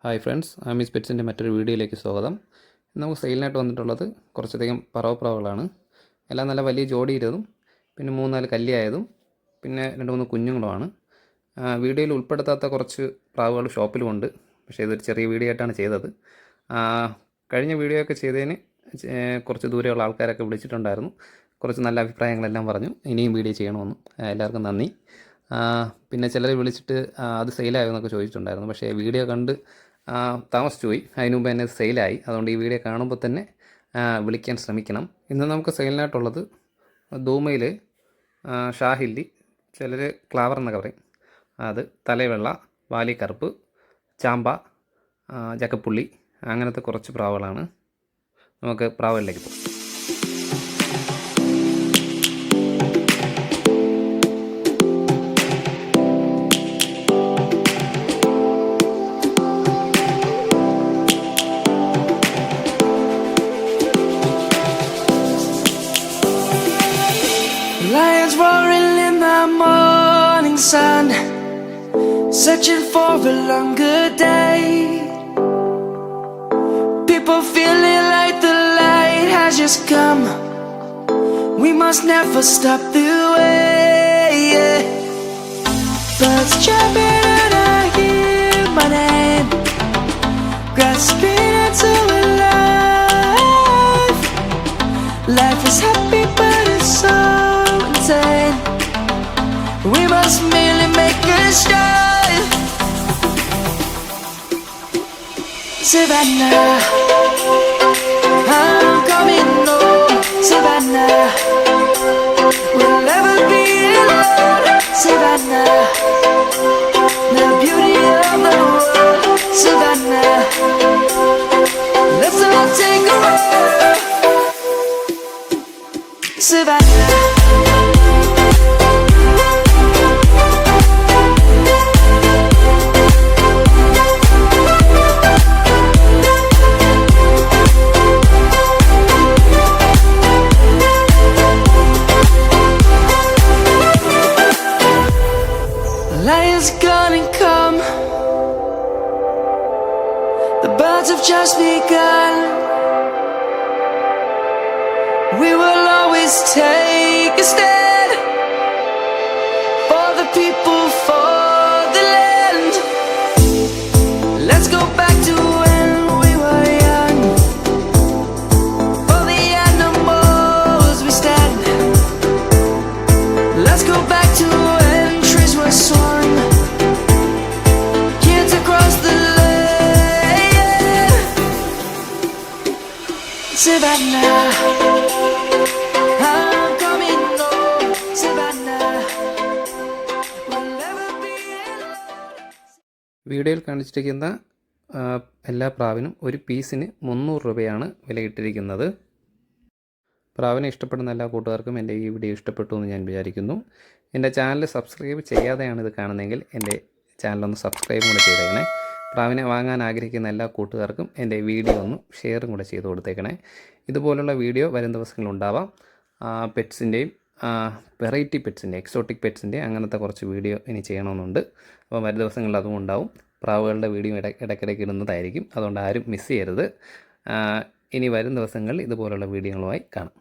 Hi friends, Ami's പെറ്റ്സിൻ്റെ മറ്റൊരു വീഡിയോയിലേക്ക് സ്വാഗതം. നമുക്ക് സെയിലിനായിട്ട് വന്നിട്ടുള്ളത് കുറച്ചധികം പറവപ്രാവുകളാണ്. എല്ലാം നല്ല വലിയ ജോഡിയിരുന്നതും പിന്നെ 3-4 കല്ലിയായതും പിന്നെ 2-3 കുഞ്ഞുങ്ങളുമാണ്. വീഡിയോയിൽ ഉൾപ്പെടുത്താത്ത കുറച്ച് പ്രാവുകൾ ഷോപ്പിലുമുണ്ട്. പക്ഷേ ഇതൊരു ചെറിയ വീഡിയോ ആയിട്ടാണ് ചെയ്തത്. കഴിഞ്ഞ വീഡിയോ ഒക്കെ ചെയ്തതിന് കുറച്ച് ദൂരെയുള്ള ആൾക്കാരൊക്കെ വിളിച്ചിട്ടുണ്ടായിരുന്നു. കുറച്ച് നല്ല അഭിപ്രായങ്ങളെല്ലാം പറഞ്ഞു ഇനിയും വീഡിയോ ചെയ്യണമെന്ന്. എല്ലാവർക്കും നന്ദി. പിന്നെ ചിലർ വിളിച്ചിട്ട് അത് സെയിലായോ എന്നൊക്കെ ചോദിച്ചിട്ടുണ്ടായിരുന്നു. പക്ഷേ വീഡിയോ കണ്ട് താമസിച്ചു പോയി. അതിന് മുമ്പ് തന്നെ സെയിലായി. അതുകൊണ്ട് ഈ വീഡിയോ കാണുമ്പോൾ തന്നെ വിളിക്കാൻ ശ്രമിക്കണം. ഇന്ന് നമുക്ക് സെയിലിനായിട്ടുള്ളത് ധൂമയിൽ ഷാഹില്ലി, ചിലർ ക്ലാവർ എന്നൊക്കെ പറയും, അത് തലവെള്ള, വാലിക്കറുപ്പ്, ചാമ്പ, ജക്കപ്പുള്ളി, അങ്ങനത്തെ കുറച്ച് പ്രാവുകളാണ്. നമുക്ക് പ്രാവുകളിലേക്ക് പോകും. Lions roaring in the morning sun, searching for a longer day. People feeling like the light has just come. We must never stop the way. Birds jumping and I hear my name, grasping into a life. Life is happy but it's so insane. We must merely make a start. Savannah, I'm coming home. Savannah, we'll never be alone. Savannah, the beauty of the world. Savannah, let's all take a ride. Savannah. Lion's gonna come. The birds have just begun. We will always take a stand for the people, for the land. Let's go back to when we were young. For the animals we stand. Let's go back to when trees were soaring, kids across the land. Savannah, I'm coming home. Savannah, we'll never be alone. വീഡിയോയിൽ കാണിച്ചിരിക്കുന്ന എല്ലാ പ്രാവിനും ഒരു പീസിന് 300 രൂപയാണ് വിലയിട്ടിരിക്കുന്നത്. പ്രാവിനെ ഇഷ്ടപ്പെടുന്ന എല്ലാ കൂട്ടുകാർക്കും എൻ്റെ ഈ വീഡിയോ ഇഷ്ടപ്പെട്ടു എന്ന് ഞാൻ വിചാരിക്കുന്നു. എൻ്റെ ചാനൽ സബ്സ്ക്രൈബ് ചെയ്യാതെയാണ് ഇത് കാണുന്നതെങ്കിൽ എൻ്റെ ചാനലൊന്ന് സബ്സ്ക്രൈബും കൂടെ ചെയ്തേക്കണേ. പ്രാവിനെ വാങ്ങാൻ ആഗ്രഹിക്കുന്ന എല്ലാ കൂട്ടുകാർക്കും എൻ്റെ വീഡിയോ ഒന്ന് ഷെയറും കൂടെ ചെയ്ത് കൊടുത്തേക്കണേ. ഇതുപോലുള്ള വീഡിയോ വരും ദിവസങ്ങളുണ്ടാവാം. പെറ്റ്സിൻ്റെയും വെറൈറ്റി പെറ്റ്സിൻ്റെ, എക്സോട്ടിക് പെറ്റ്സിൻ്റെ അങ്ങനത്തെ കുറച്ച് വീഡിയോ ഇനി ചെയ്യണമെന്നുണ്ട്. അപ്പോൾ വരും ദിവസങ്ങളിൽ അതും ഉണ്ടാവും. പ്രാവുകളുടെ വീഡിയോ ഇടയ്ക്കിടയ്ക്ക് ഇടുന്നതായിരിക്കും. അതുകൊണ്ട് ആരും മിസ് ചെയ്യരുത്. ഇനി വരും ദിവസങ്ങളിൽ ഇതുപോലുള്ള വീഡിയോകളുമായി കാണാം.